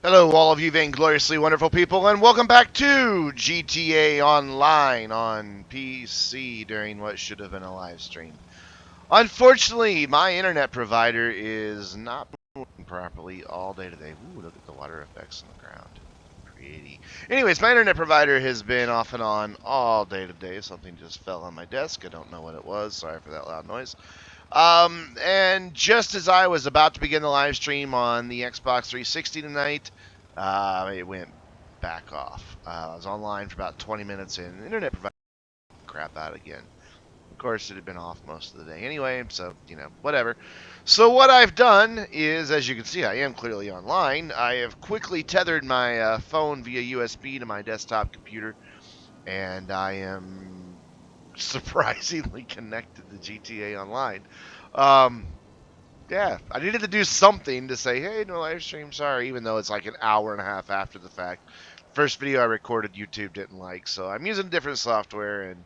Hello, all of you vaingloriously wonderful people, and welcome back to GTA Online on PC during what should have been a live stream. Unfortunately, my internet provider is not working properly all day today. Ooh, look at the water effects on the ground. Pretty. Anyways, my internet provider has been off and on all day today. Something just fell on my desk. I don't know what it was. Sorry for that loud noise. And just as I was about to begin the live stream on the Xbox 360 tonight, it went back off. I was online for about 20 minutes and the internet provided crap out again. Of course, it had been off most of the day anyway, so, whatever. So, what I've done is, as you can see, I am clearly online. I have quickly tethered my phone via USB to my desktop computer, and I am surprisingly connected to GTA Online. Um, yeah, I needed to do something to say, hey, no live stream, sorry, even though it's like an hour and a half after the fact. First video I recorded, YouTube didn't like, so I'm using different software and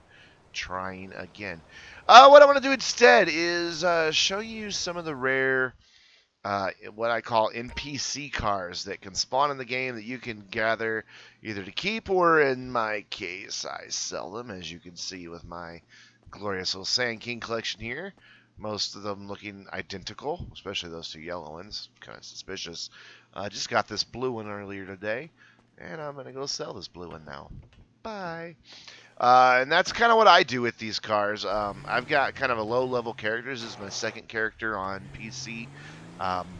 trying again. What I want to do instead is show you some of the rare, what I call NPC cars that can spawn in the game that you can gather either to keep or, in my case, I sell them, as you can see with my glorious little Sand King collection here. Most of them looking identical, especially those two yellow ones. Kind of suspicious. I just got this blue one earlier today, and I'm going to go sell this blue one now. Bye. And that's kind of what I do with these cars. I've got kind of a low-level character. This is my second character on PC.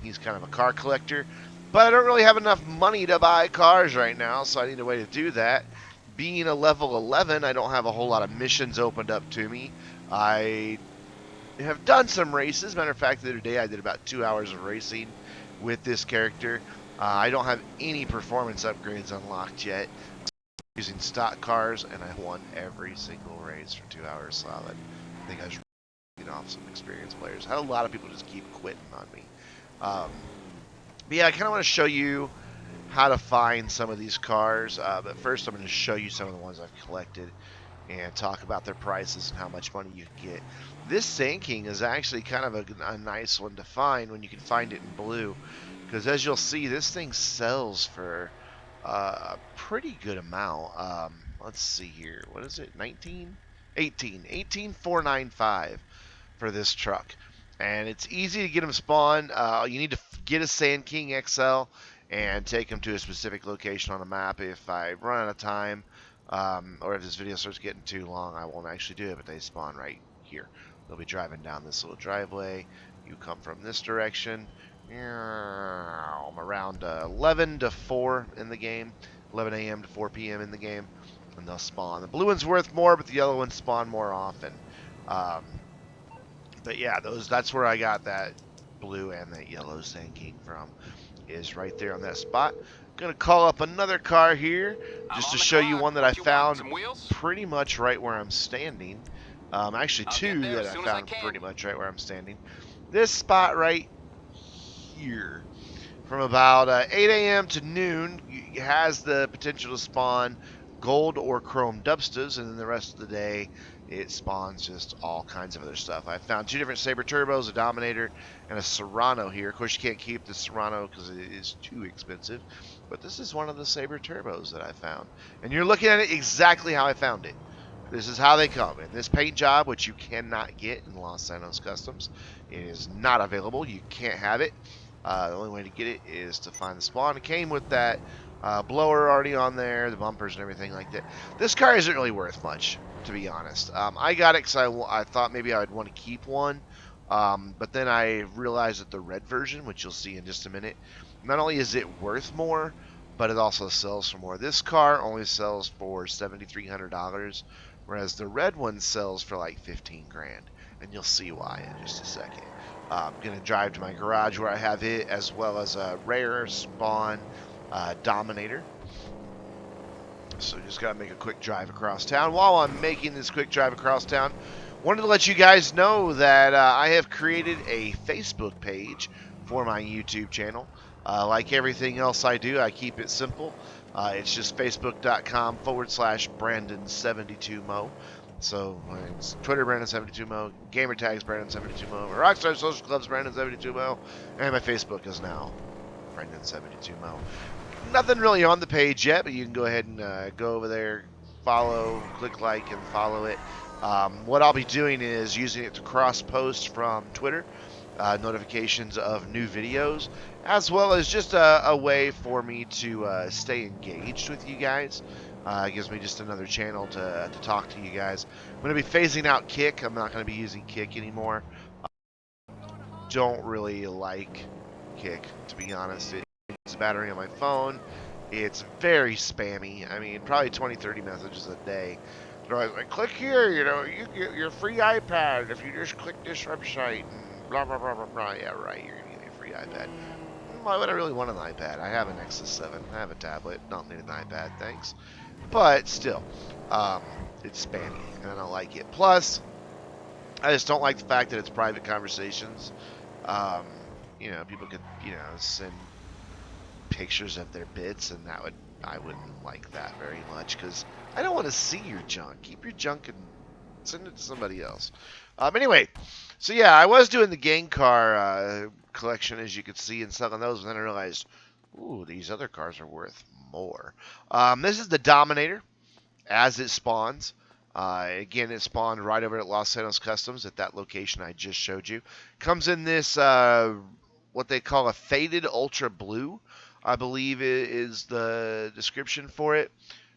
He's kind of a car collector, but I don't really have enough money to buy cars right now, so I need a way to do that. Being a level 11, I don't have a whole lot of missions opened up to me. I have done some races. Matter of fact, the other day I did about 2 hours of racing with this character. I don't have any performance upgrades unlocked yet. Using stock cars, and I won every single race for 2 hours solid. I think I was getting off some experienced players. I had a lot of people just keep quitting on me. But yeah, I kind of want to show you how to find some of these cars. But first, I'm going to show you some of the ones I've collected and talk about their prices and how much money you can get. This Sand King is actually kind of a nice one to find when you can find it in blue, because as you'll see, this thing sells for a pretty good amount. Let's see here. What is it? 19? 18. 18,495 for this truck. And it's easy to get them spawned. You need to get a Sand King XL and take them to a specific location on the map. If I run out of time, or if this video starts getting too long, I won't actually do it, but they spawn right here. They'll be driving down this little driveway. You come from this direction. I'm around 11 to 4 in the game, 11 a.m. to 4 p.m. in the game, and they'll spawn. The blue one's worth more, but the yellow ones spawn more often. Um, but yeah, that's where I got that blue and that yellow Sand King from, is right there on that spot. Gonna call up another car here just to show you one that I found pretty much right where I'm standing. Actually, two that I found pretty much right where I'm standing. This spot right here, from about 8 a.m. to noon, has the potential to spawn gold or chrome dubstas, and then the rest of the day it spawns just all kinds of other stuff. I found two different Saber Turbos, a Dominator, and a Serrano here. Of course, you can't keep the Serrano because it is too expensive, but this is one of the Saber Turbos that I found. And you're looking at it exactly how I found it. This is how they come. And this paint job, which you cannot get in Los Santos Customs, it is not available. You can't have it. The only way to get it is to find the spawn. It came with that blower already on there, the bumpers and everything like that. This car isn't really worth much, to be honest. I got it because I thought maybe I would want to keep one. But then I realized that the red version, which you'll see in just a minute, not only is it worth more, but it also sells for more. This car only sells for $7,300, whereas the red one sells for like 15 grand. And you'll see why in just a second. I'm going to drive to my garage where I have it, as well as a rare spawn Dominator. So just got to make a quick drive across town. While I'm making this quick drive across town, wanted to let you guys know that I have created a Facebook page for my YouTube channel. Like everything else I do, I keep it simple. It's just facebook.com/Brandon72Mo. So it's Twitter Brandon72Mo, gamer tags Brandon72Mo, Rockstar Social Clubs Brandon72Mo, and my Facebook is now Brandon72Mo. Nothing really on the page yet, but you can go ahead and go over there, follow, click like, and follow it. What I'll be doing is using it to cross-post from Twitter, notifications of new videos, as well as just a way for me to stay engaged with you guys. It gives me just another channel to talk to you guys. I'm going to be phasing out Kick. I'm not going to be using Kick anymore. Don't really like Kick, to be honest. It's a battery on my phone. It's very spammy. I mean, probably 20, 30 messages a day. They're always like, click here, you know, you get your free iPad if you just click this website and blah, blah, blah, blah, blah. Yeah, right, you're going to get me a free iPad. Why would I really want an iPad? I have an Nexus 7. I have a tablet. Don't need an iPad, thanks. But still, it's spammy, and I don't like it. Plus, I just don't like the fact that it's private conversations. Um, you know, people could, you know, send pictures of their bits, and I wouldn't like that very much because I don't want to see your junk. Keep your junk and send it to somebody else. Anyway, so yeah, I was doing the gang car collection, as you could see, and selling those, and then I realized, ooh, these other cars are worth more. This is the Dominator as it spawns. Again, it spawned right over at Los Santos Customs at that location I just showed you. Comes in this what they call a faded ultra blue, I believe is the description for it.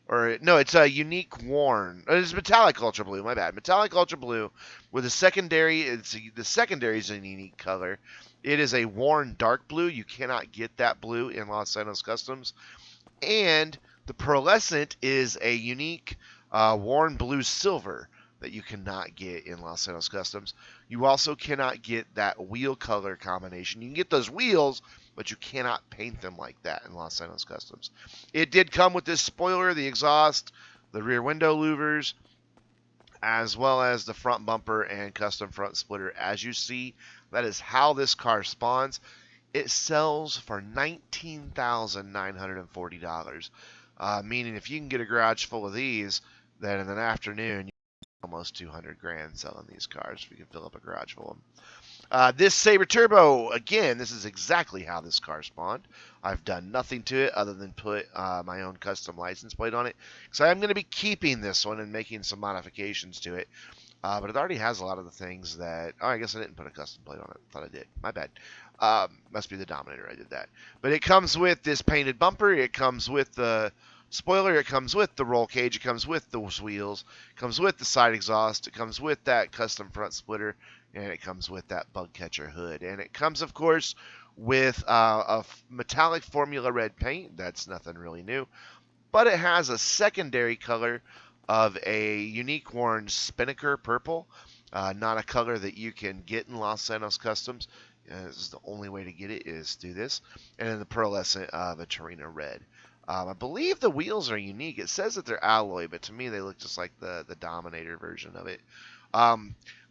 Or no, it's a unique worn. It's metallic ultra blue. My bad. Metallic ultra blue with a secondary. The secondary is a unique color. It is a worn dark blue. You cannot get that blue in Los Santos Customs. And the pearlescent is a unique worn blue silver that you cannot get in Los Santos Customs. You also cannot get that wheel color combination. You can get those wheels, but you cannot paint them like that in Los Santos Customs. It did come with this spoiler, the exhaust, the rear window louvers, as well as the front bumper and custom front splitter. As you see, that is how this car spawns. It sells for $19,940, meaning if you can get a garage full of these, then in an afternoon, almost 200 grand selling these cars if you can fill up a garage full of them. This Sabre Turbo, again, this is exactly how this car spawned. I've done nothing to it other than put my own custom license plate on it. So I'm going to be keeping this one and making some modifications to it. But it already has a lot of the things that... Oh, I guess I didn't put a custom plate on it. Thought I did. My bad. Must be the Dominator I did that. But it comes with this painted bumper. It comes with the spoiler. It comes with the roll cage. It comes with those wheels. It comes with the side exhaust. It comes with that custom front splitter. And it comes with that bug catcher hood. And it comes, of course, with a metallic Formula Red paint. That's nothing really new. But it has a secondary color of a unique worn Spinnaker purple. Not a color that you can get in Los Santos Customs. This is the only way to get it is through this. And then the pearlescent of a Torino red. I believe the wheels are unique. It says that they're alloy, but to me they look just like the Dominator version of it.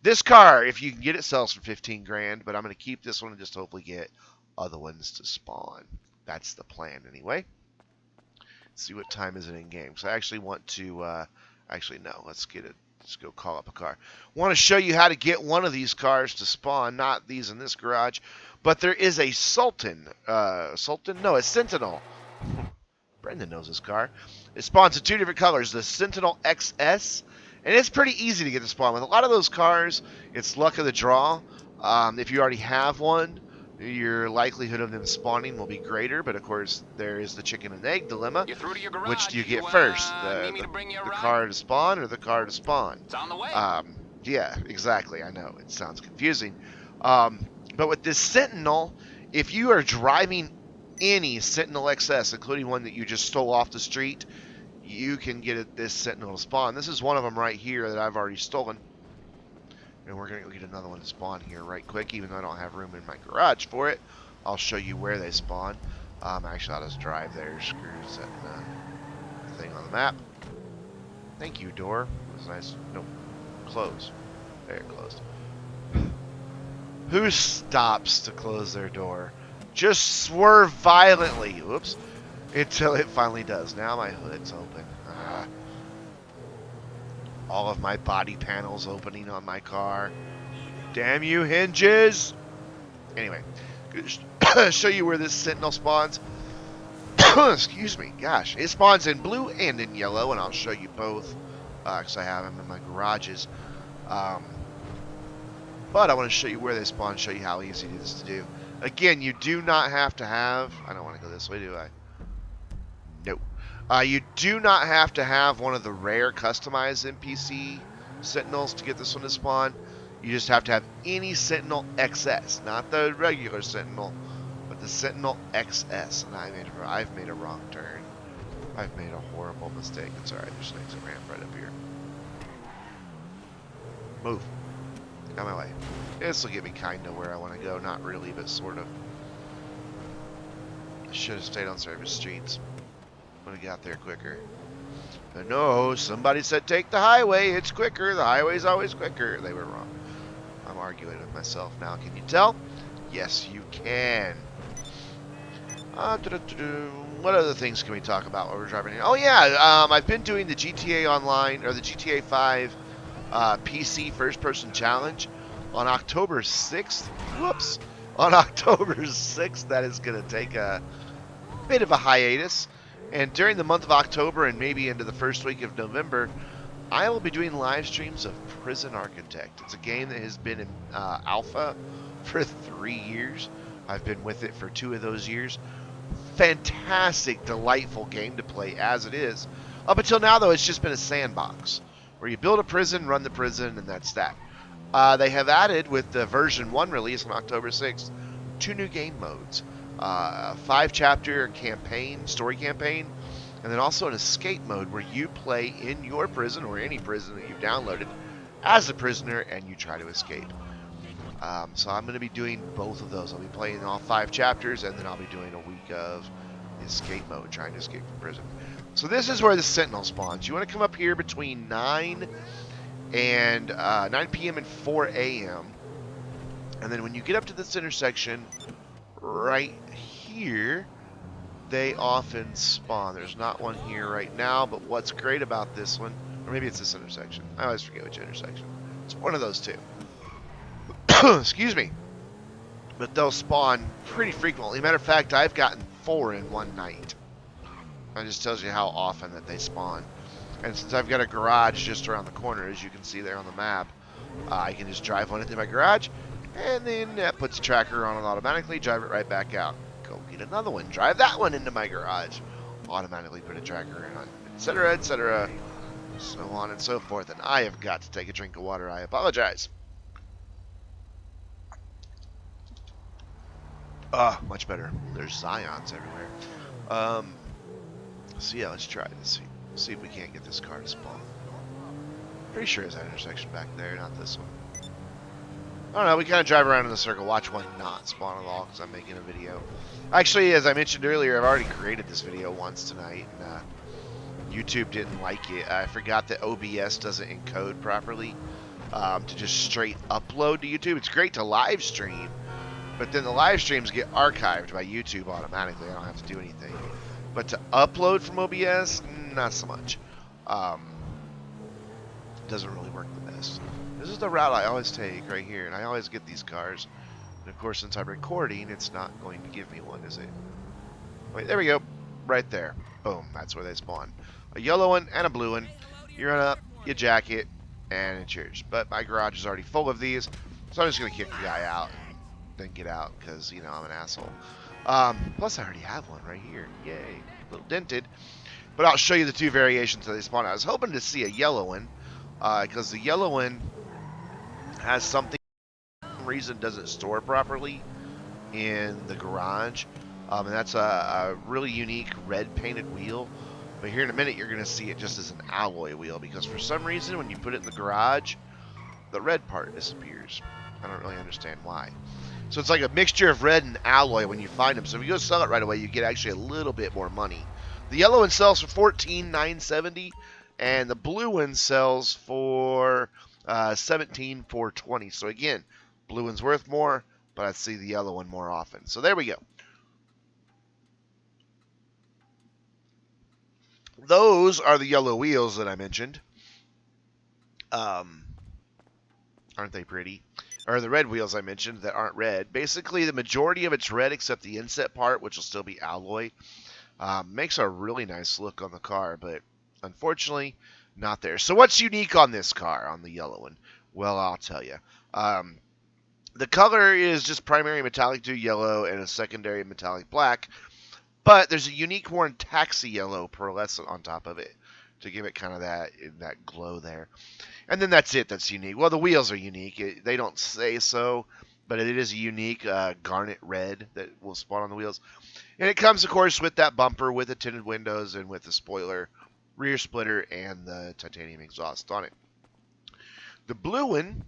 This car, if you can get it, sells for 15 grand, but I'm going to keep this one and just hopefully get other ones to spawn. That's the plan anyway. Let's see what time is it in game. So I actually want to, actually no, let's get it. Let's go call up a car. Want to show you how to get one of these cars to spawn, not these in this garage, but there is a Sultan. Sultan? No, a Sentinel. Brendan knows this car. It spawns in two different colors, the Sentinel XS, and it's pretty easy to get to spawn with. A lot of those cars, it's luck of the draw. If you already have one, your likelihood of them spawning will be greater, but of course there is the chicken and egg dilemma. Which do you get first? The car to spawn or the car to spawn? It's on the way. Yeah, exactly. I know it sounds confusing. But with this Sentinel, if you are driving any Sentinel XS, including one that you just stole off the street, you can get this Sentinel to spawn. This is one of them right here that I've already stolen. And we're going to get another one to spawn here right quick, even though I don't have room in my garage for it. I'll show you where they spawn. Actually, I'll just drive there. Screws that thing on the map. Thank you, door. It was nice. No, close. There, it closed. Who stops to close their door? Just swerve violently. Whoops. Until it finally does. Now my hood's open. All of my body panels opening on my car. Damn you, hinges! Anyway, show you where this Sentinel spawns. Excuse me. Gosh, it spawns in blue and in yellow, and I'll show you both because I have them in my garages. But I want to show you where they spawn, show you how easy it is to do. Again, you do not have to have... I don't want to go this way, do I? Nope. You do not have to have one of the rare customized NPC Sentinels to get this one to spawn. You just have to have any Sentinel XS, not the regular Sentinel, but the Sentinel XS. And I've made a wrong turn. I've made a horrible mistake. It's alright, there's an exit ramp right up here. Move. Out of my way. This will get me kind of where I want to go. Not really, but sort of. Should have stayed on service streets. Would have got there quicker. But no, somebody said take the highway. It's quicker. The highway's always quicker. They were wrong. I'm arguing with myself now. Can you tell? Yes, you can. What other things can we talk about while we're driving here? Oh yeah, I've been doing the GTA Online or the GTA 5 PC first-person challenge on October 6th. Whoops. On October 6th, that is going to take a bit of a hiatus. And during the month of October and maybe into the first week of November, I will be doing live streams of Prison Architect. It's a game that has been in alpha for 3 years. I've been with it for 2 of those years. Fantastic, delightful game to play as it is. Up until now, though, it's just been a sandbox where you build a prison, run the prison, and that's that. They have added, with the version 1 release on October 6th, 2 new game modes. A 5-chapter campaign, story campaign, and then also an escape mode where you play in your prison or any prison that you've downloaded as a prisoner and you try to escape. So I'm going to be doing both of those. I'll be playing all 5 chapters, and then I'll be doing a week of escape mode, trying to escape from prison. So this is where the Sentinel spawns. You want to come up here between 9 p.m. and 4 a.m. And then when you get up to this intersection right here, they often spawn. There's not one here right now, but what's great about this one, or maybe it's this intersection. I always forget which intersection. It's one of those two. Excuse me. But they'll spawn pretty frequently. Matter of fact, I've gotten 4 in one night. That just tells you how often that they spawn. And since I've got a garage just around the corner, as you can see there on the map, I can just drive one into my garage, and then that puts a tracker on it automatically, drive it right back out. Go get another one, drive that one into my garage, automatically put a tracker on, etc., etc., so on and so forth. And I have got to take a drink of water. I apologize. Much better. There's Zions everywhere. So yeah, let's try this. See if we can't get this car to spawn. Pretty sure it's that intersection back there, not this one. I don't know, we kind of drive around in a circle, watch one not spawn at all because I'm making a video. Actually, as I mentioned earlier, I've already created this video once tonight, and YouTube didn't like it. I forgot that OBS doesn't encode properly to just straight upload to YouTube. It's great to live stream, but then the live streams get archived by YouTube automatically. I don't have to do anything. But to upload from OBS, not so much. It doesn't really work the best. This is the route I always take right here, and I always get these cars. And of course, since I'm recording, it's not going to give me one, is it? Wait, there we go. Right there. Boom, that's where they spawn. A yellow one and a blue one. You run up, you jack it, and it's yours. But my garage is already full of these, so I'm just going to kick the guy out and then get out, because, you know, I'm an asshole. Plus, I already have one right here. Yay. A little dented. But I'll show you the 2 variations that they spawn. I was hoping to see a yellow one, because the yellow one has something for some reason doesn't store properly in the garage. And that's a really unique red painted wheel. But here in a minute, you're going to see it just as an alloy wheel, because for some reason, when you put it in the garage, the red part disappears. I don't really understand why. So it's like a mixture of red and alloy when you find them. So if you go sell it right away, you get actually a little bit more money. The yellow one sells for $14,970, and the blue one sells for $17,420. So again, blue one's worth more, but I see the yellow one more often. So there we go. Those are the yellow wheels that I mentioned. Aren't they pretty? Or the red wheels I mentioned that aren't red. Basically, the majority of it's red except the inset part, which will still be alloy. Makes a really nice look on the car, but unfortunately, not there. So what's unique on this car, on the yellow one? Well, I'll tell you. Um, the color is just primary metallic blue yellow and a secondary metallic black, but there's a unique worn taxi yellow pearlescent on top of it to give it kind of that glow there. And then that's it. That's unique. Well, the wheels are unique. They don't say so, but it is a unique garnet red that will spawn on the wheels. And it comes, of course, with that bumper with the tinted windows and with the spoiler, rear splitter, and the titanium exhaust on it. The blue one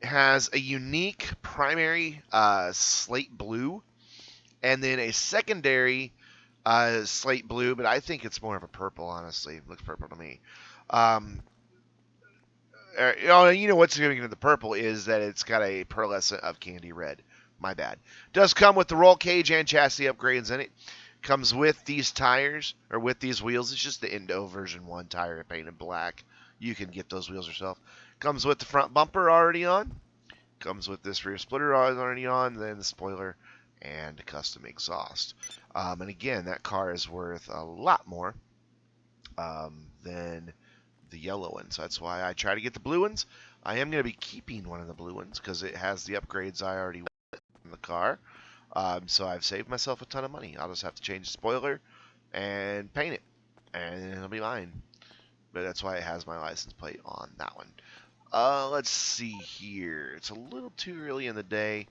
has a unique primary slate blue and then a secondary slate blue, but I think it's more of a purple, honestly. It looks purple to me. You know what's giving it the purple is that it's got a pearlescent of candy red. My bad. Does come with the roll cage and chassis upgrades in it. Comes with these tires, or with these wheels. It's just the Indo version 1 tire painted black. You can get those wheels yourself. Comes with the front bumper already on. Comes with this rear splitter already on. Then the spoiler and custom exhaust. And again, that car is worth a lot more than the yellow ones. That's why I try to get the blue ones. I am going to be keeping one of the blue ones because it has the upgrades I already want in the car. So I've saved myself a ton of money. I'll just have to change the spoiler and paint it, and it'll be mine. But that's why it has my license plate on that one. Let's see here. It's a little too early in the day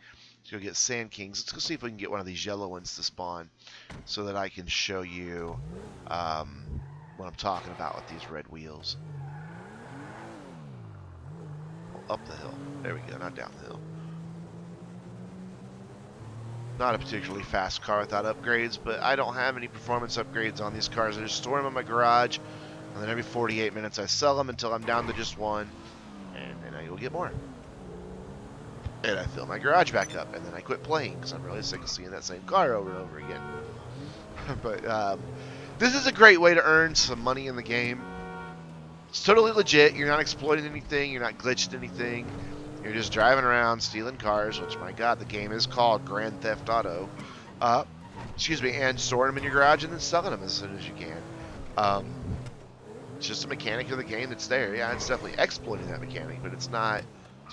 to go get Sand Kings. Let's go see if we can get one of these yellow ones to spawn so that I can show you what I'm talking about with these red wheels. Oh, up the hill. There we go, not down the hill. Not a particularly fast car without upgrades, but I don't have any performance upgrades on these cars. I just store them in my garage, and then every 48 minutes I sell them until I'm down to just one, and then I go get more. And I fill my garage back up, and then I quit playing because I'm really sick of seeing that same car over and over again. But this is a great way to earn some money in the game. It's totally legit. You're not exploiting anything. You're not glitching anything. You're just driving around stealing cars, which, my God, the game is called Grand Theft Auto. And storing them in your garage and then selling them as soon as you can. It's just a mechanic of the game that's there. Yeah, it's definitely exploiting that mechanic, but it's not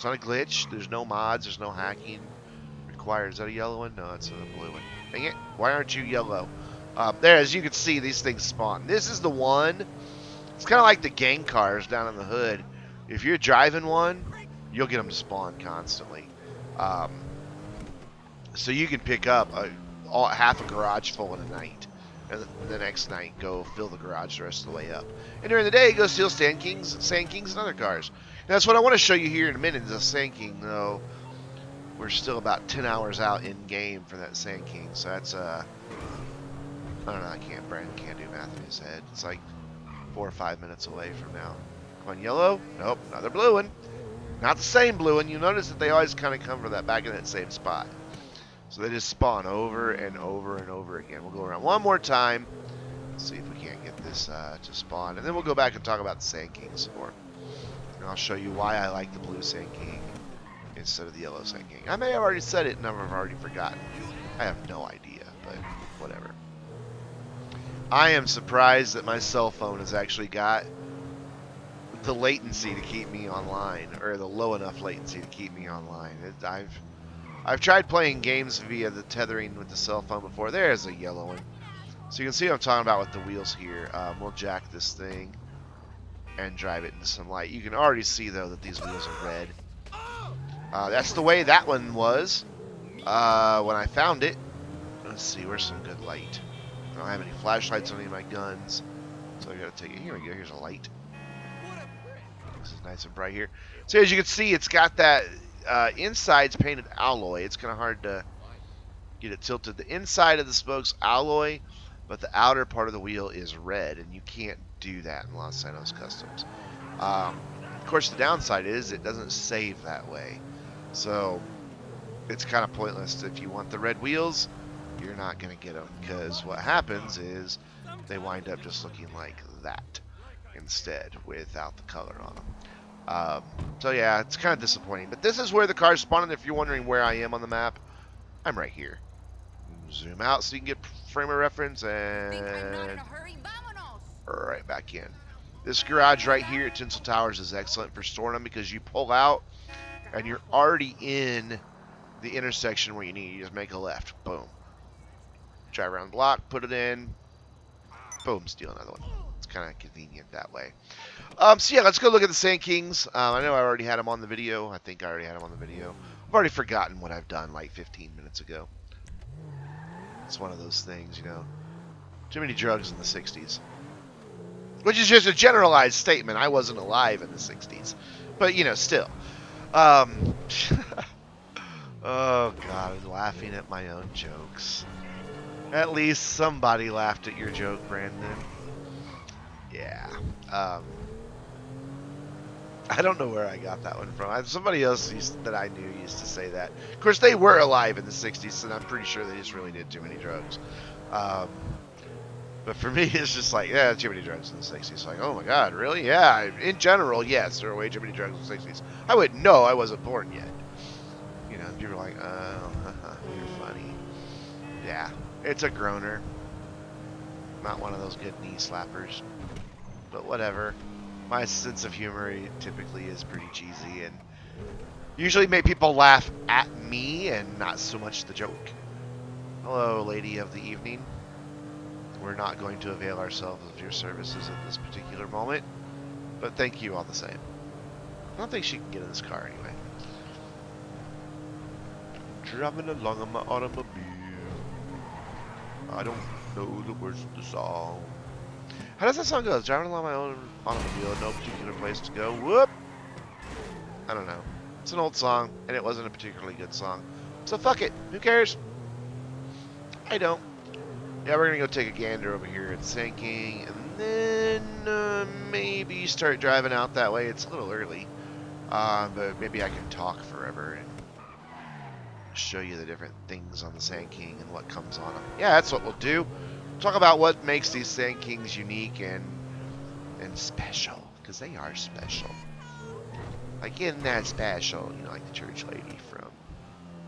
a glitch. There's no mods. There's no hacking required. Is that a yellow one? No, it's a blue one. Dang it. Why aren't you yellow? There, as you can see, these things spawn. This is the one. It's kind of like the gang cars down in the hood. If you're driving one, you'll get them to spawn constantly. So you can pick up half a garage full in a night. And the next night, go fill the garage the rest of the way up. And during the day, go steal Sand Kings and other cars. And that's what I want to show you here in a minute is a Sand King, though. We're still about 10 hours out in game for that Sand King. So that's, I don't know, Brandon can't do math in his head. It's like 4 or 5 minutes away from now. Come on, yellow? Nope, another blue one. Not the same blue one. You notice that they always kind of come from that back in that same spot. So they just spawn over and over and over again. We'll go around one more time. See if we can't get this to spawn. And then we'll go back and talk about the Sand King some more. And I'll show you why I like the blue Sand King instead of the yellow Sand King. I may have already said it and I've already forgotten. I have no idea, but whatever. I am surprised that my cell phone has actually got the latency to keep me online, or the low enough latency to keep me online. I've tried playing games via the tethering with the cell phone before. There's a yellow one. So you can see what I'm talking about with the wheels here. We'll jack this thing and drive it into some light. You can already see, though, that these wheels are red. That's the way that one was when I found it. Let's see, where's some good light? I don't have any flashlights on any of my guns, so I gotta take it. Here we go, here's a light. This is nice and bright here. So as you can see, it's got that inside's painted alloy. It's kind of hard to get it tilted. The inside of the spoke's alloy, but the outer part of the wheel is red, and you can't do that in Los Santos Customs. Of course, the downside is it doesn't save that way. So it's kind of pointless. If you want the red wheels, you're not going to get them, because what happens is they wind up just looking like that instead without the color on them. So yeah, it's kind of disappointing. But this is where the cars spawn, and if you're wondering where I am on the map, I'm right here. Zoom out so you can get frame of reference, and right back in. This garage right here at Tinsel Towers is excellent for storing them because you pull out and you're already in the intersection where you need. You just make a left. Boom. Drive around the block, put it in. Boom, steal another one. It's kind of convenient that way. So yeah, let's go look at the Sand Kings. I know I already had them on the video. I think I already had them on the video. I've already forgotten what I've done like 15 minutes ago. It's one of those things, you know. Too many drugs in the 60s. Which is just a generalized statement. I wasn't alive in the 60s. But, you know, still. Oh, God, I'm laughing at my own jokes. At least somebody laughed at your joke, Brandon. Yeah. I don't know where I got that one from. Somebody else that I knew used to say that. Of course, they were alive in the 60s, and I'm pretty sure they just really did too many drugs. But for me, it's just like, yeah, too many drugs in the 60s. Like, oh my God, really? Yeah, in general, yes, there were way too many drugs in the 60s. I wouldn't know, I wasn't born yet. You know, people are like, oh, you're funny. Yeah, it's a groaner. Not one of those good knee slappers. But whatever. My sense of humor typically is pretty cheesy and usually make people laugh at me and not so much the joke. Hello, lady of the evening. We're not going to avail ourselves of your services at this particular moment, but thank you all the same. I don't think she can get in this car anyway. Driving along on my automobile. I don't know the words of the song. How does that song go? Driving along my own automobile, no particular place to go. Whoop! I don't know. It's an old song, and it wasn't a particularly good song. So fuck it. Who cares? I don't. Yeah, we're gonna go take a gander over here at Sand King, and then maybe start driving out that way. It's a little early, but maybe I can talk forever and show you the different things on the Sand King and what comes on them. Yeah, that's what we'll do. Talk about what makes these Sand Kings unique and special, because they are special. Like, isn't that special? You know, like the church lady from...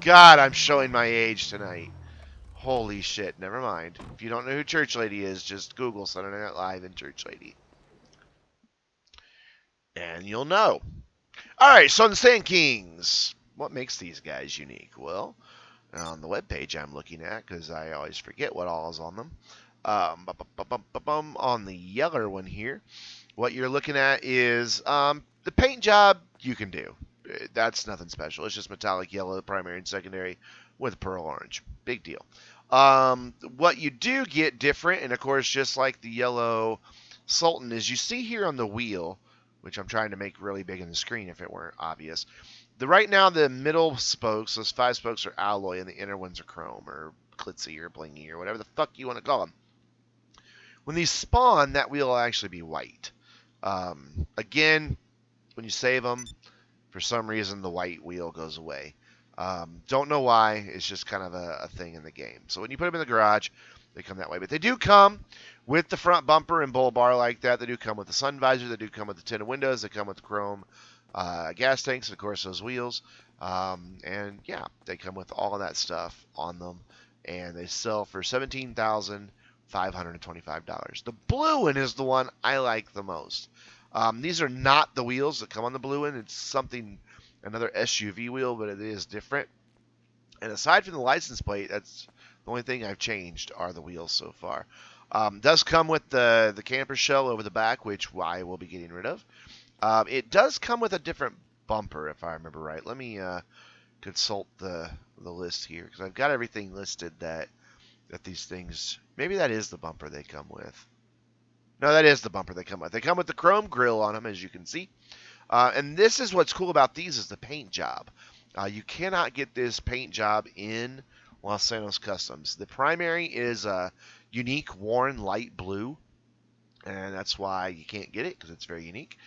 God, I'm showing my age tonight. Holy shit, never mind. If you don't know who Church Lady is, just Google Saturday Night Live and Church Lady. And you'll know. Alright, so the Sand Kings. What makes these guys unique? Well, on the webpage I'm looking at, because I always forget what all is on them. On the yeller one here, what you're looking at is the paint job you can do. That's nothing special. It's just metallic yellow, primary and secondary, with pearl orange. Big deal. What you do get different, and of course, just like the yellow Sultan, is you see here on the wheel, which I'm trying to make really big on the screen if it weren't obvious. Right now, the middle spokes, those 5 spokes, are alloy, and the inner ones are chrome, or glitzy, or blingy, or whatever the fuck you want to call them. When these spawn, that wheel will actually be white. Again, when you save them, for some reason the white wheel goes away. Don't know why. It's just kind of a thing in the game. So when you put them in the garage, they come that way. But they do come with the front bumper and bull bar like that. They do come with the sun visor. They do come with the tinted windows. They come with the chrome gas tanks, and of course those wheels. And yeah, they come with all of that stuff on them. And they sell for $17,525. The blue one is the one I like the most. These are not the wheels that come on the blue one. It's something, another SUV wheel, but it is different. And aside from the license plate, that's the only thing I've changed are the wheels so far. Does come with the camper shell over the back, which I will be getting rid of. It does come with a different bumper, if I remember right. Let me consult the list here, because I've got everything listed that these things... Maybe that is the bumper they come with. No, that is the bumper they come with. They come with the chrome grille on them, as you can see. And this is what's cool about these is the paint job. You cannot get this paint job in Los Santos Customs. The primary is a unique Warren light blue, and that's why you can't get it, because it's very unique.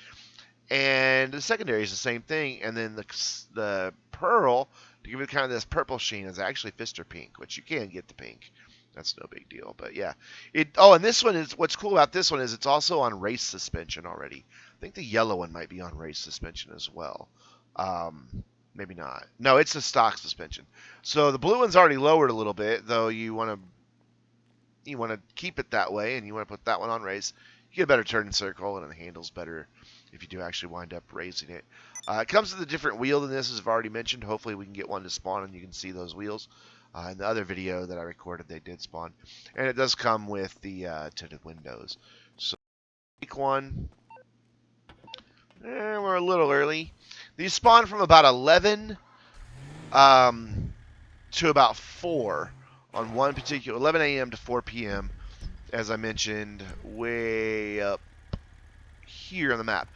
And the secondary is the same thing, and then the pearl, to give it kind of this purple sheen, is actually Fister pink, which you can get the pink. That's no big deal, but yeah. And this one is, what's cool about this one is it's also on race suspension already. I think the yellow one might be on race suspension as well. Maybe not. No, it's a stock suspension. So the blue one's already lowered a little bit, though you want to keep it that way, and you want to put that one on race. You get a better turn circle, and it handles better if you do actually wind up raising it. It comes with a different wheel than this, as I've already mentioned. Hopefully we can get one to spawn, and you can see those wheels. In the other video that I recorded, they did spawn. And it does come with the tinted windows. So take one. We're a little early. These spawn from about 11 to about 4 on one particular 11 a.m. to 4 p.m. as I mentioned, way up here on the map.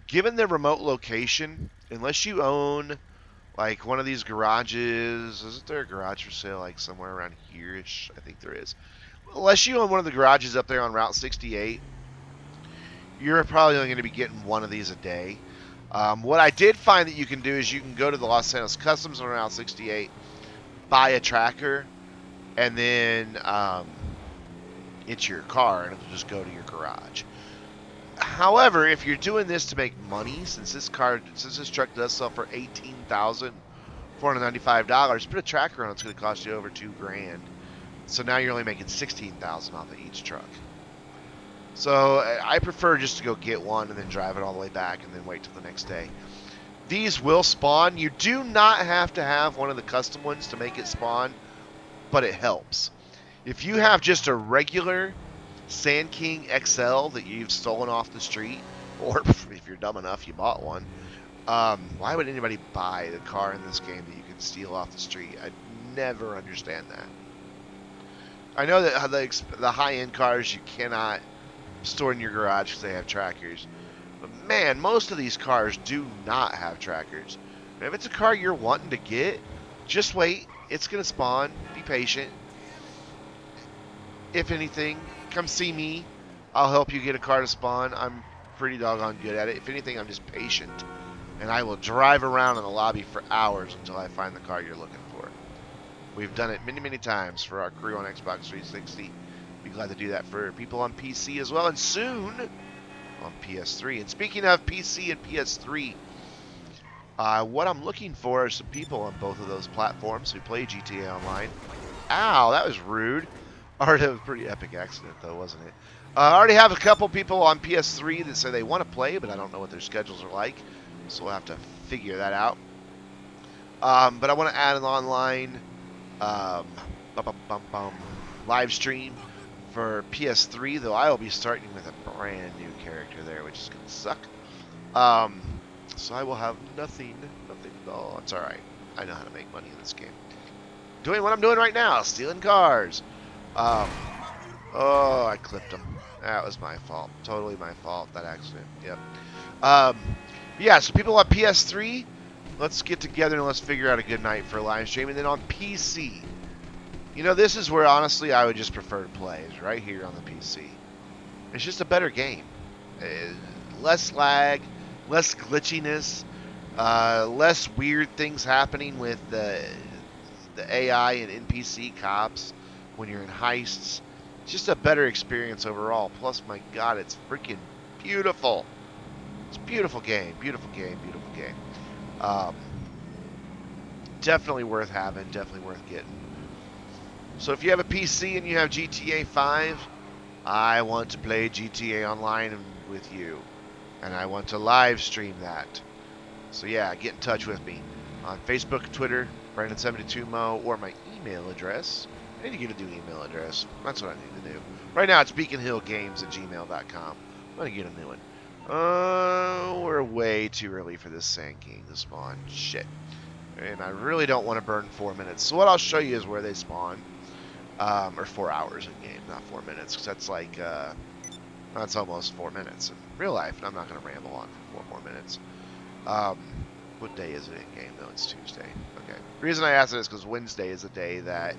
Given the remote location, unless you own like one of these garages, isn't there a garage for sale like somewhere around here-ish? I think there is. Unless you own one of the garages up there on Route 68, you're probably only going to be getting one of these a day. What I did find that you can do is you can go to the Los Santos Customs on Route 68, buy a tracker, and then it's your car, and it'll just go to your garage. However, if you're doing this to make money, since this truck does sell for $18,495, put a tracker on it's going to cost you over $2,000. So now you're only making $16,000 off of each truck. So I prefer just to go get one and then drive it all the way back and then wait till the next day. These will spawn. You do not have to have one of the custom ones to make it spawn, but it helps. If you have just a regular Sand King XL that you've stolen off the street, or if you're dumb enough you bought one, why would anybody buy the car in this game that you can steal off the street? I never understand that. I know that the high-end cars you cannot store in your garage because they have trackers, but man, most of these cars do not have trackers. And if it's a car you're wanting to get, just wait. It's going to spawn. Be patient. If anything, come see me. I'll help you get a car to spawn. I'm pretty doggone good at it. If anything, I'm just patient. And I will drive around in the lobby for hours until I find the car you're looking for. We've done it many, many times for our crew on Xbox 360. Be glad to do that for people on PC as well, and soon on PS3. And speaking of PC and PS3, what I'm looking for are some people on both of those platforms who play GTA Online. Ow, that was rude. Already, it was a pretty epic accident, though, wasn't it? I already have a couple people on PS3 that say they want to play, but I don't know what their schedules are like, so we'll have to figure that out. But I want to add an online live stream for PS3, though I will be starting with a brand new character there, which is going to suck. So I will have nothing at all. It's alright. I know how to make money in this game. Doing what I'm doing right now, stealing cars. Oh, I clipped him. That was my fault. Totally my fault, that accident. Yep. Yeah, so people on PS3, let's get together and let's figure out a good night for a live stream. And then on PC, you know, this is where, honestly, I would just prefer to play, is right here on the PC. It's just a better game. Less lag, less glitchiness, less weird things happening with the AI and NPC cops when you're in heists. It's just a better experience overall. Plus, my God, it's freaking beautiful. It's a beautiful game. Beautiful game. Beautiful game. Definitely worth having. Definitely worth getting. So if you have a PC and you have GTA 5, I want to play GTA Online with you. And I want to live stream that. So yeah, get in touch with me on Facebook, Twitter, Brandon72Mo, or my email address. I need to get a new email address. That's what I need to do. Right now it's beaconhillgames@gmail.com. I'm going to get a new one. We're way too early for this Sand King to spawn. Shit. And I really don't want to burn 4 minutes. So what I'll show you is where they spawn. Or 4 hours in game, not 4 minutes. Because that's like, that's almost 4 minutes in real life. And I'm not going to ramble on for 4 more minutes. What day is it in game? No, it's Tuesday. Okay. The reason I asked it is because Wednesday is the day that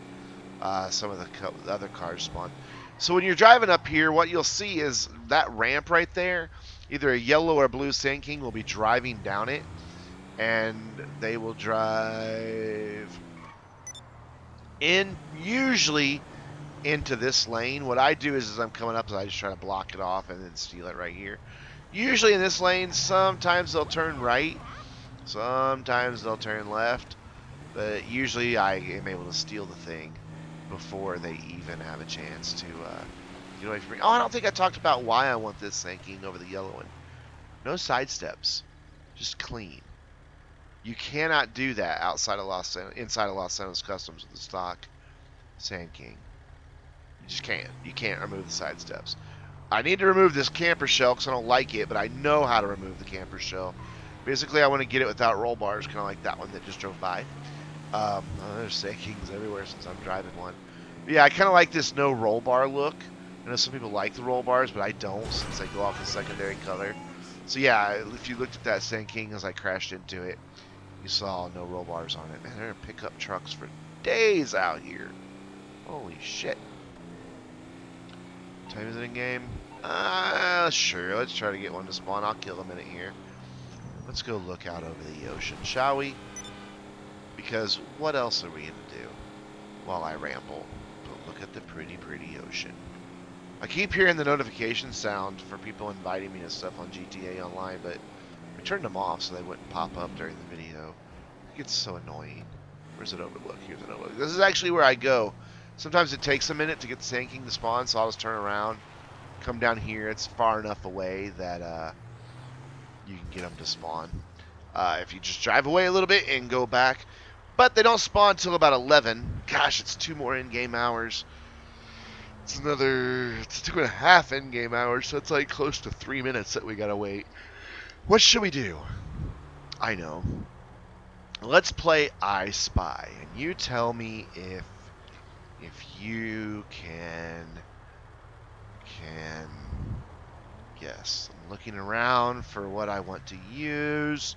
some of the other cars spawn. So when you're driving up here, what you'll see is that ramp right there. Either a yellow or blue Sand King will be driving down it. And they will drive in, usually into this lane. What I do is as I'm coming up, I just try to block it off and then steal it right here. Usually in this lane, sometimes they'll turn right. Sometimes they'll turn left, but usually I am able to steal the thing before they even have a chance to get away from me. Oh, I don't think I talked about why I want this sinking over the yellow one. No side steps, just clean. You cannot do that inside of Los Angeles Customs with the stock Sand King. You just can't. You can't remove the side steps. I need to remove this camper shell because I don't like it, but I know how to remove the camper shell. Basically, I want to get it without roll bars, kind of like that one that just drove by. There's Sand Kings everywhere since I'm driving one. But yeah, I kind of like this no roll bar look. I know some people like the roll bars, but I don't since they go off the secondary color. So yeah, if you looked at that Sand King as I crashed into it, you saw no roll bars on it. Man, they're gonna pick up trucks for days out here. Holy shit. What time is it in game? Sure. Let's try to get one to spawn. I'll kill a minute here. Let's go look out over the ocean, shall we? Because what else are we going to do while I ramble? But look at the pretty, pretty ocean. I keep hearing the notification sound for people inviting me to stuff on GTA Online, but I turned them off so they wouldn't pop up during the video. It gets so annoying. Where's it overlook? Here's an overlook. This is actually where I go. Sometimes it takes a minute to get the Sand King to spawn, so I'll just turn around, come down here. It's far enough away that you can get them to spawn. If you just drive away a little bit and go back. But they don't spawn until about 11. Gosh, it's 2 more in-game hours. It's 2.5 in-game hours, so it's like close to 3 minutes that we gotta wait. What should we do? I know. Let's play I Spy, and you tell me if you can guess. I'm looking around for what I want to use.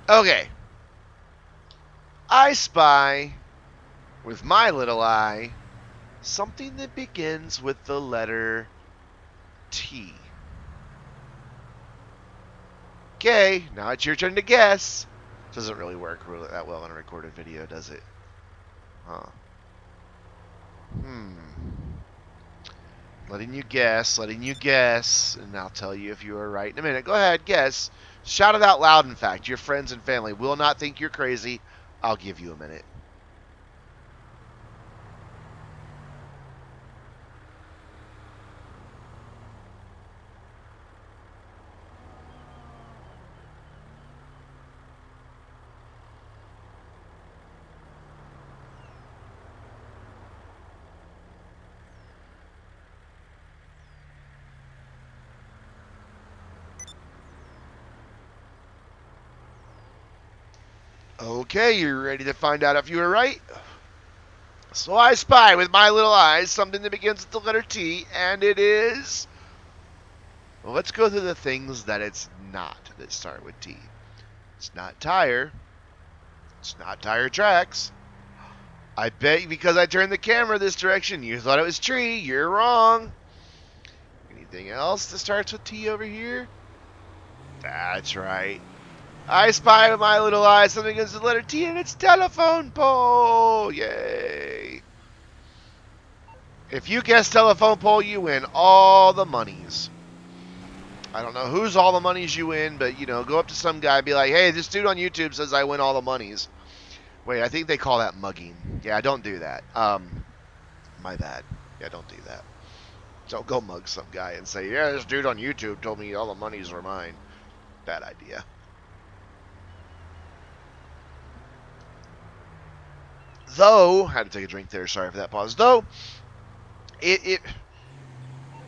Okay. I spy, with my little eye, something that begins with the letter T. Okay, now it's your turn to guess. Doesn't really work that well in a recorded video, does it? Huh. Letting you guess, and I'll tell you if you are right in a minute. Go ahead, guess. Shout it out loud, in fact. Your friends and family will not think you're crazy. I'll give you a minute. Okay, you're ready to find out if you were right? So I spy with my little eyes something that begins with the letter T, and it is... Well, let's go through the things that it's not that start with T. It's not tire. It's not tire tracks. I bet because I turned the camera this direction, you thought it was tree. You're wrong. Anything else that starts with T over here? That's right. I spy with my little eye something against the letter T, and it's telephone pole. Yay. If you guess telephone pole, you win all the monies. I don't know who's all the monies you win, but, you know, go up to some guy and be like, hey, this dude on YouTube says I win all the monies. Wait, I think they call that mugging. Yeah, don't do that. My bad. Yeah, don't do that. Don't go mug some guy and say, yeah, this dude on YouTube told me all the monies are mine. Bad idea. Though, I had to take a drink there, sorry for that pause. Though, if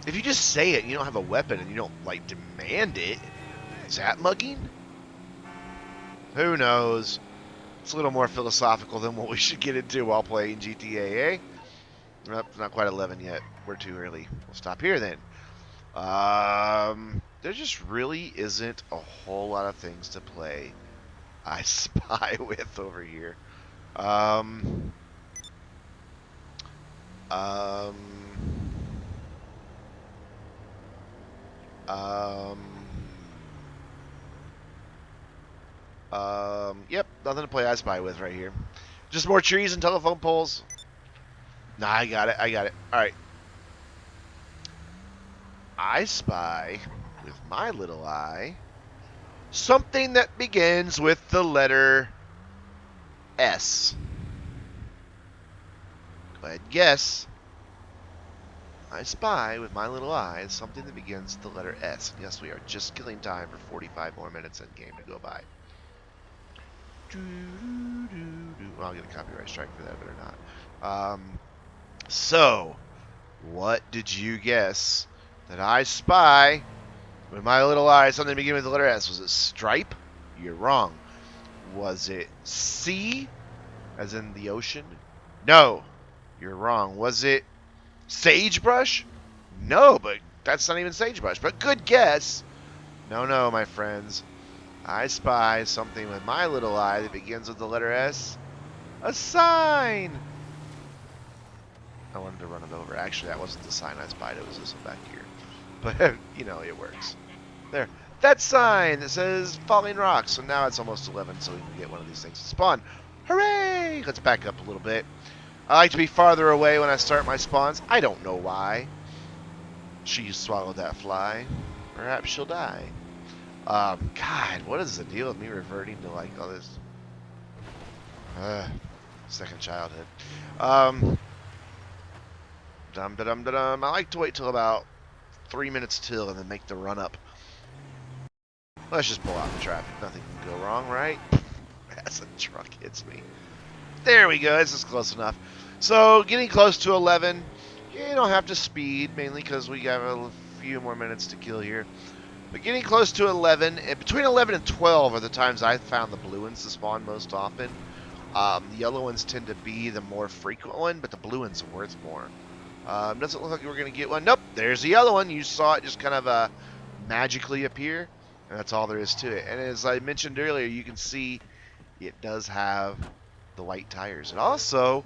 you just say it and you don't have a weapon and you don't, like, demand it, is that mugging? Who knows? It's a little more philosophical than what we should get into while playing GTA, eh? Nope, not quite 11 yet. We're too early. We'll stop here then. There just really isn't a whole lot of things to play I Spy with over here. Yep, nothing to play I Spy with right here. Just more trees and telephone poles. Nah, I got it. Alright. I spy, with my little eye, something that begins with the letter S. Go ahead and guess. I spy, with my little eye, something that begins with the letter S. And yes, we are just killing time for 45 more minutes in game to go by. Well, I'll get a copyright strike for that, better not. So, what did you guess that I spy with my little eye? Something beginning with the letter S. Was it stripe? You're wrong. Was it sea, as in the ocean? No, you're wrong. Was it sagebrush? No, but that's not even sagebrush. But good guess. No, my friends. I spy something with my little eye that begins with the letter S. A sign! I wanted to run it over. Actually, that wasn't the sign I spied. It was this one back here. But, you know, it works. There. That sign that says falling rocks. So now it's almost 11, so we can get one of these things to spawn. Hooray! Let's back up a little bit. I like to be farther away when I start my spawns. I don't know why. She swallowed that fly. Perhaps she'll die. God, what is the deal with me reverting to, like, all this... second childhood. I like to wait till about 3 minutes till and then make the run up. Let's just pull out the traffic. Nothing can go wrong, right? As a truck hits me. There we go. This is close enough. So, getting close to 11. You don't have to speed, mainly because we got a few more minutes to kill here. But getting close to 11, and between 11 and 12 are the times I've found the blue ones to spawn most often. The yellow ones tend to be the more frequent one, but the blue ones are worth more. Doesn't look like we're going to get one. Nope, there's the yellow one. You saw it just kind of magically appear, and that's all there is to it. And as I mentioned earlier, you can see it does have the white tires. It also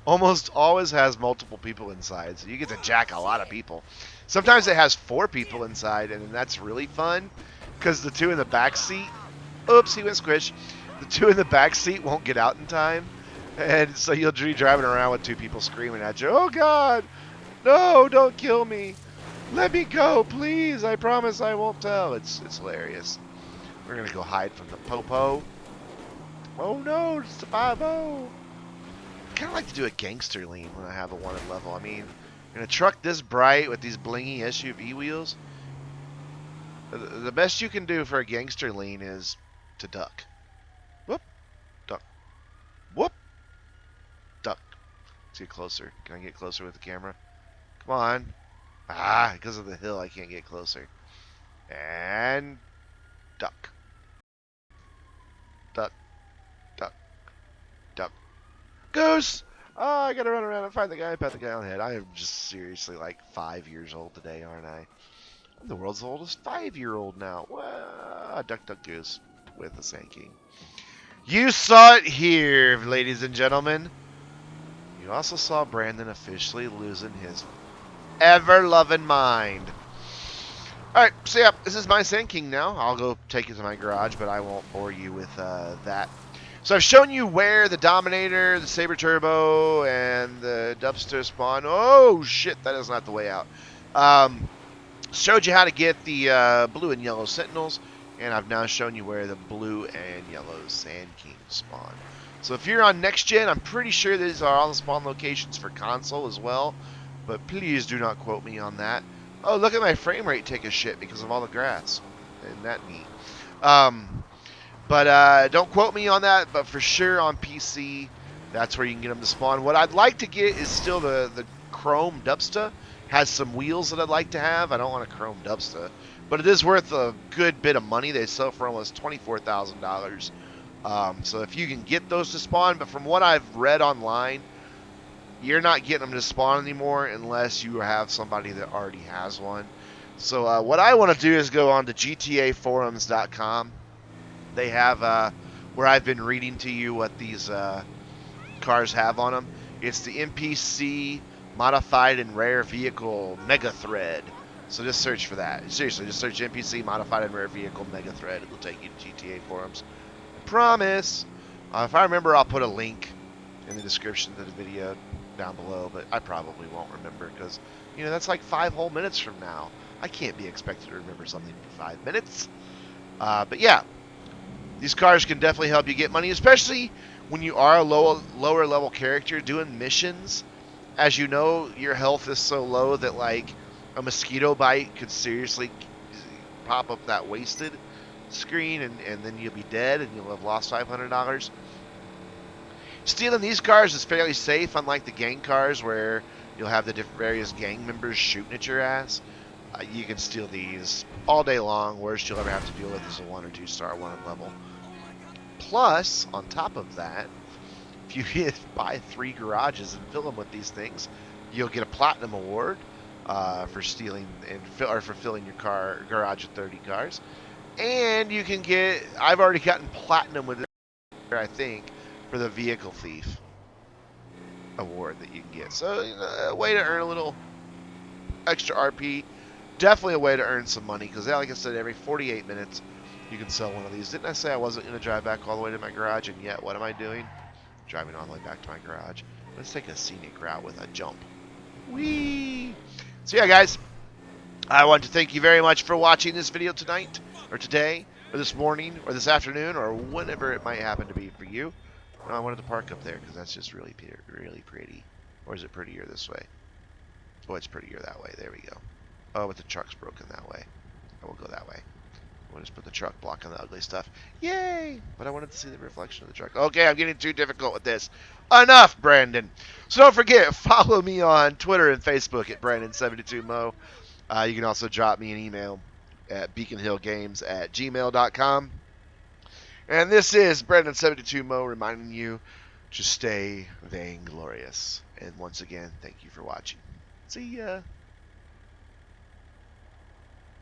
almost always has multiple people inside, so you get to jack a lot of people. Sometimes it has 4 people inside, and that's really fun, because the 2 in the back seat, oops, he went squish, the 2 in the back seat won't get out in time, and so you'll be driving around with 2 people screaming at you, oh God, no, don't kill me, let me go, please, I promise I won't tell. It's hilarious. We're going to go hide from the popo. Oh no, it's the 5-0. I kind of like to do a gangster lean when I have a wanted level. I mean, in a truck this bright with these blingy SUV wheels, the best you can do for a gangster lean is to duck. Whoop, duck, whoop, duck. Let's get closer. Can I get closer with the camera? Come on. Ah, because of the hill, I can't get closer. And duck, duck, duck, duck. Goose! Oh, I gotta run around and find the guy and pat the guy on the head. I am just seriously like 5 years old today, aren't I? I'm the world's oldest 5-year-old now. Well, duck, duck, goose with the Sand King. You saw it here, ladies and gentlemen. You also saw Brandon officially losing his ever-loving mind. Alright, so yeah, this is my Sand King now. I'll go take it to my garage, but I won't bore you with that. So I've shown you where the Dominator, the Saber Turbo, and the Dubster spawn. Oh, shit, that is not the way out. Showed you how to get the blue and yellow Sentinels, and I've now shown you where the blue and yellow Sand Kings spawn. So if you're on next gen, I'm pretty sure these are all the spawn locations for console as well, but please do not quote me on that. Oh, look at my frame rate take a shit because of all the grass. Isn't that neat? But don't quote me on that, but for sure on PC, that's where you can get them to spawn. What I'd like to get is still the Chrome Dubsta. Has some wheels that I'd like to have. I don't want a Chrome Dubsta, but it is worth a good bit of money. They sell for almost $24,000. So if you can get those to spawn, but from what I've read online, you're not getting them to spawn anymore unless you have somebody that already has one. So what I want to do is go on to GTAforums.com. They have where I've been reading to you what these cars have on them. It's the NPC Modified and Rare Vehicle Mega Thread. So just search for that. Seriously, just search NPC Modified and Rare Vehicle Mega Thread. It will take you to GTA Forums. I promise. If I remember, I'll put a link in the description to the video down below, but I probably won't remember because, you know, that's like 5 whole minutes from now. I can't be expected to remember something for 5 minutes. But yeah, these cars can definitely help you get money, especially when you are a lower level character doing missions. As you know, your health is so low that like a mosquito bite could seriously pop up that wasted screen, and then you'll be dead and you'll have lost $500. Stealing these cars is fairly safe, unlike the gang cars where you'll have the various gang members shooting at your ass. You can steal these all day long. Worst you'll ever have to deal with is a 1 or 2 star one level. Plus, on top of that, if you buy 3 garages and fill them with these things, you'll get a platinum award for stealing or for filling your garage with 30 cars. And you can get, I've already gotten platinum with it, I think, for the vehicle thief award that you can get. So, a way to earn a little extra RP. Definitely a way to earn some money because, like I said, every 48 minutes you can sell one of these. Didn't I say I wasn't going to drive back all the way to my garage? And yet, what am I doing? Driving all the way back to my garage. Let's take a scenic route with a jump. Whee! So yeah, guys, I want to thank you very much for watching this video tonight, or today, or this morning, or this afternoon, or whenever it might happen to be for you. No, I wanted to park up there because that's just really pretty. Or is it prettier this way? Oh, it's prettier that way. There we go. Oh, but the truck's broken that way. I will go that way. We'll just put the truck blocking the ugly stuff. Yay! But I wanted to see the reflection of the truck. Okay, I'm getting too difficult with this. Enough, Brandon. So don't forget, follow me on Twitter and Facebook at Brandon72Mo. You can also drop me an email at beaconhillgames@gmail.com. And this is Brandon72Mo reminding you to stay vainglorious. And once again, thank you for watching. See ya.